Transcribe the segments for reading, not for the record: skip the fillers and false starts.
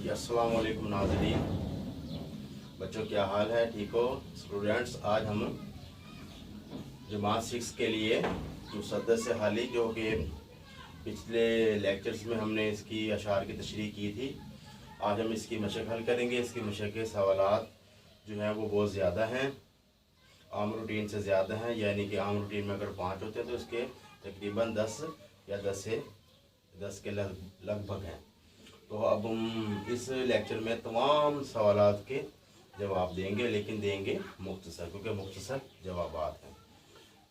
जी अस्सलाम वालेकुम नाज़रीन। बच्चों क्या हाल है, ठीक हो? स्टूडेंट्स, आज हम जमात 6 के लिए मुसद्दस हाली, जो कि पिछले लेक्चर्स में हमने इसकी अशार की तशरीह की थी, आज हम इसकी मशक हल करेंगे। इसकी मशक के सवालात जो हैं वो बहुत ज़्यादा हैं, आम रूटीन से ज़्यादा हैं। यानी कि आम रूटीन में अगर 5 होते हैं तो इसके तकरीबन 10 या 10 के लगभग हैं। तो अब हम इस लेक्चर में तमाम सवालात के जवाब देंगे, लेकिन देंगे मुख्तसर, क्योंकि मुख्तसर जवाबात हैं।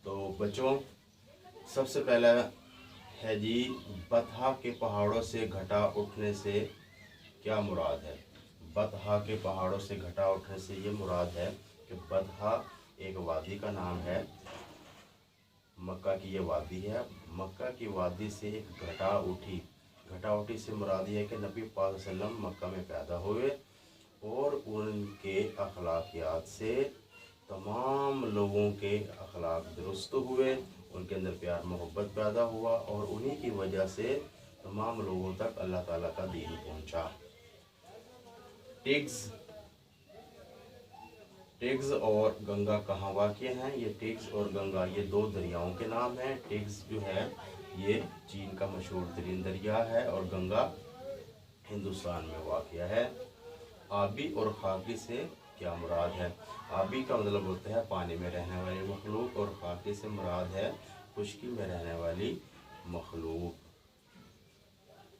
तो बच्चों, सबसे पहला है जी, बतहा के पहाड़ों से घटा उठने से क्या मुराद है? बतहा के पहाड़ों से घटा उठने से ये मुराद है कि बतहा एक वादी का नाम है, मक्का की ये वादी है। मक्का की वादी से एक घटा उठी, घटा उठी से मुराद ये है कि नबी पाक सल्लल्लाहु अलैहि वसल्लम मक्का में पैदा हुए और उनके अखलाकियात से तमाम लोगों के अखलाक दुरुस्त हुए, उनके अंदर प्यार मोहब्बत पैदा हुआ और उन्हीं की वजह से तमाम लोगों तक अल्लाह ताला का दीन पहुंचा। टिग्स और गंगा कहाँ वाक़ हैं? ये टिग्स और गंगा ये दो दरियाओं के नाम हैं। टिग्स जो है ये चीन का मशहूर तरीन दरिया है और गंगा हिंदुस्तान में वाक़ है। आबी और खाकी से क्या मुराद है? आबी का मतलब होता है पानी में रहने वाली मखलूक और खाकी से मुराद है खुश्की में रहने वाली मखलूक।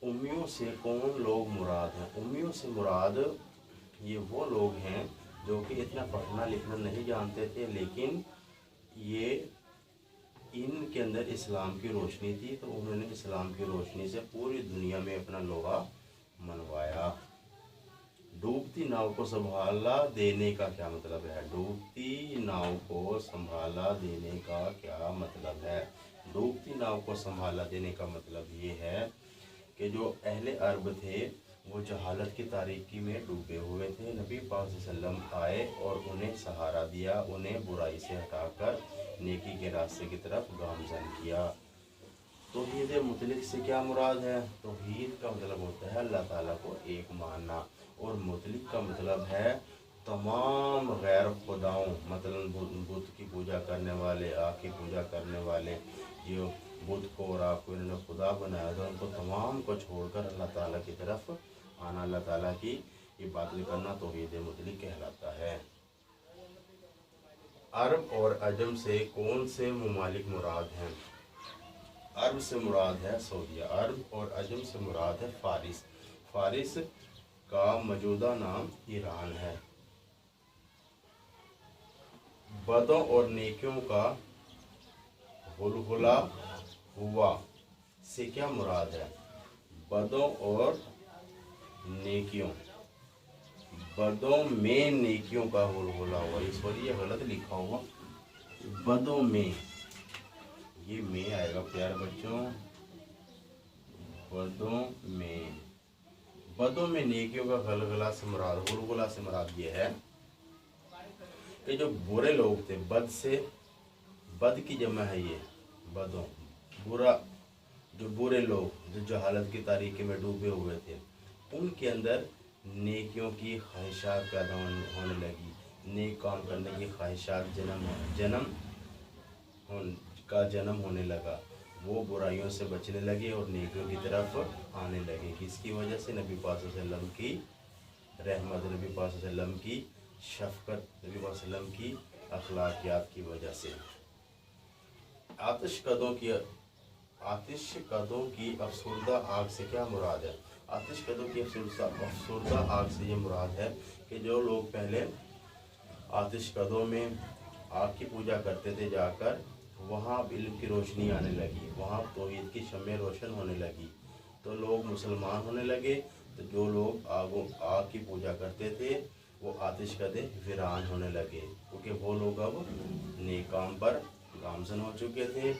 उम्मियों से कौन लोग मुराद हैं? उम्मियों से मुराद ये वो लोग हैं जो कि इतना पढ़ना लिखना नहीं जानते थे, लेकिन ये इनके अंदर इस्लाम की रोशनी थी, तो उन्होंने इस्लाम की रोशनी से पूरी दुनिया में अपना लोहा मनवाया। डूबती नाव को संभाला देने का क्या मतलब है? डूबती नाव को संभाला देने का क्या मतलब है? डूबती नाव को संभाला देने का मतलब ये है कि जो अहले अरब थे वो जहालत की तारीकी में डूबे हुए थे। नबी पाक सल्लल्लाहु अलैहि वसल्लम आए और उन्हें सहारा दिया, उन्हें बुराई से हटाकर नेकी के रास्ते की तरफ गामजन किया। तौहीद मुतलिक से क्या मुराद है? तौहीद का मतलब होता है अल्लाह ताला को एक मानना, और मुतलिक का मतलब है तमाम गैर खुदाओं, मतलब बुत की पूजा करने वाले, आँख की पूजा करने वाले, जो बुत को और आँख को इन्होंने खुदा बनाया था, उनको तमाम को छोड़कर अल्लाह ताला की तरफ आना, अल्लाह ताला की इबादत करना तौहीद मुतलिक कहलाता है। अरब और अजम से कौन से ममालिक मुराद हैं? अरब से मुराद है सऊदीया, अरब और अजम से मुराद है फारिस। फारिस का मौजूदा नाम ईरान है। बदों और नेकियों का हुलहुला हुआ से क्या मुराद है? बदों और नेकियों, बदों में नेकियों का हुलहुला हुआ, इस पर ये गलत लिखा हुआ, बदों में, ये में आएगा प्यारे बच्चों, बदों में नेकियों का गलगला से मुराद, हुलहुला से मुराद ये है कि जो बुरे लोग थे, बद से, बद की जमा है ये, बदों, बुरा, जो बुरे लोग जो जहालत की तारीकी में डूबे हुए थे, उनके अंदर नेकियों की ख्वाहिशात पैदा होने लगी, नेक काम करने की ख्वाहिशात जन्म होने लगा। वो बुराइयों से बचने लगे और नेकियों की तरफ आने लगे। किसकी वजह से? नबी पाक सल्लल्लाहु अलैहि वसल्लम की रहमत, नबी पाक सल्लल्लाहु अलैहि वसल्लम की शफ़क़त, नबी पाक सल्लल्लाहु अलैहि वसल्लम की अखलाकियात की वजह से। आतिश कदों की अफसरदा आग से क्या मुराद है? आतिश कदों की अफसरदा आग से ये मुराद है कि जो लोग पहले आतिश कदों में आग की पूजा करते थे, जाकर वहाँ इल्म की रोशनी आने लगी, वहाँ तौहीद की शम्में रोशन होने लगी, तो लोग मुसलमान होने लगे। तो जो लोग आग की पूजा करते थे वो आतिश कदे वीरान होने लगे, क्योंकि वो लोग अब नेक काम पर गामजन हो चुके थे,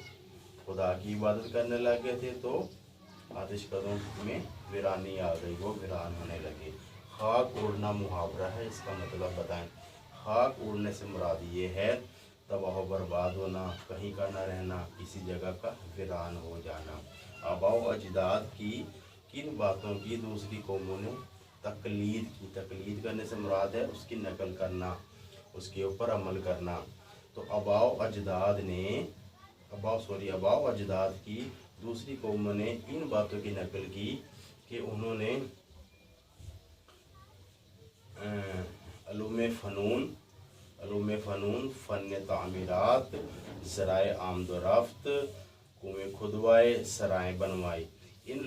खुदा की इबादत करने लगे थे, तो आतिश कदों में वीरानी आ गई, वो वीरान होने लगे। खाक उड़ना मुहावरा है, इसका मतलब बताएं। खाक उड़ने से मुराद ये है तबाह बर्बाद होना, कहीं का ना रहना, किसी जगह का वीरान हो जाना। आबाओ अजदाद की किन बातों की दूसरी कौमों ने तकलीद करने से मुराद है उसकी नकल करना, उसके ऊपर अमल करना। तो आबाओ अजदाद की दूसरी कौमों ने इन बातों की नकल की कि उन्होंने अलूम फ़नून, फ़न तामीरात, ज़राए आमदोरफ्त, कुएँ खुदवाए, सराय बनवाई। इन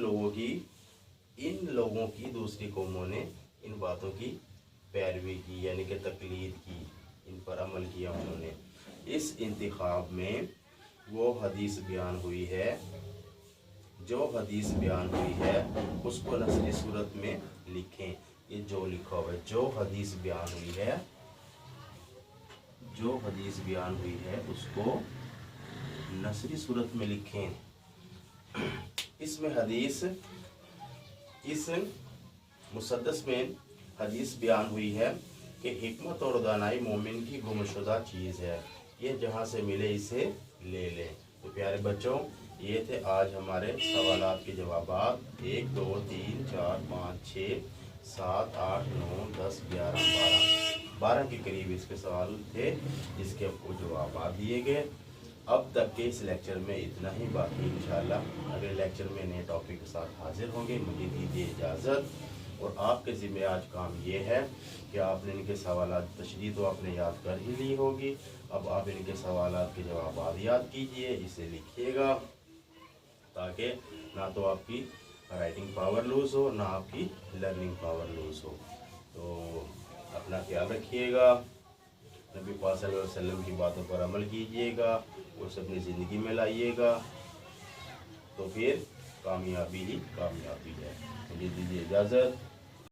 लोगों की दूसरी कौमों ने इन बातों की पैरवी की, यानी कि तकलीद की, इन पर अमल किया उन्होंने। इस इंतखाब में वो हदीस बयान हुई है, जो हदीस बयान हुई है उसको नस्री सूरत में लिखें। ये जो लिखा हुआ है, जो हदीस बयान हुई है उसको नस्री सूरत में लिखें। इसमें हदीस, इस मुसद्दस में हदीस बयान हुई है कि हिकमत और दानाई मोमिन की गुमशुदा चीज़ है, ये जहाँ से मिले इसे ले लें। तो प्यारे बच्चों, ये थे आज हमारे सवालात के जवाबात। 1 2 3 4 5 6 7 8 9 10 11 12 के करीब इसके सवाल थे, जिसके आपको जवाब दिए गए। अब तक के इस लेक्चर में इतना ही, बाकी इंशाल्लाह अगले लेक्चर में नए टॉपिक के साथ हाजिर होंगे। मुझे दीजिए इजाज़त। और आपके ज़िम्मे आज काम ये है कि आपने इनके सवालात तशरीह तो आपने याद कर ही ली होगी, अब आप इनके सवालात के जवाब याद कीजिए, इसे लिखिएगा, ताकि ना तो आपकी राइटिंग पावर लूज़ हो, ना आपकी लर्निंग पावर लूज़ हो। तो अपना ख्याल रखिएगा, नबी पाक सल्लल्लाहु अलैहि वसल्लम की बातों पर अमल कीजिएगा, उसे अपनी ज़िंदगी में लाइएगा, तो फिर कामयाबी ही कामयाबी है। मुझे दीजिए इजाज़त।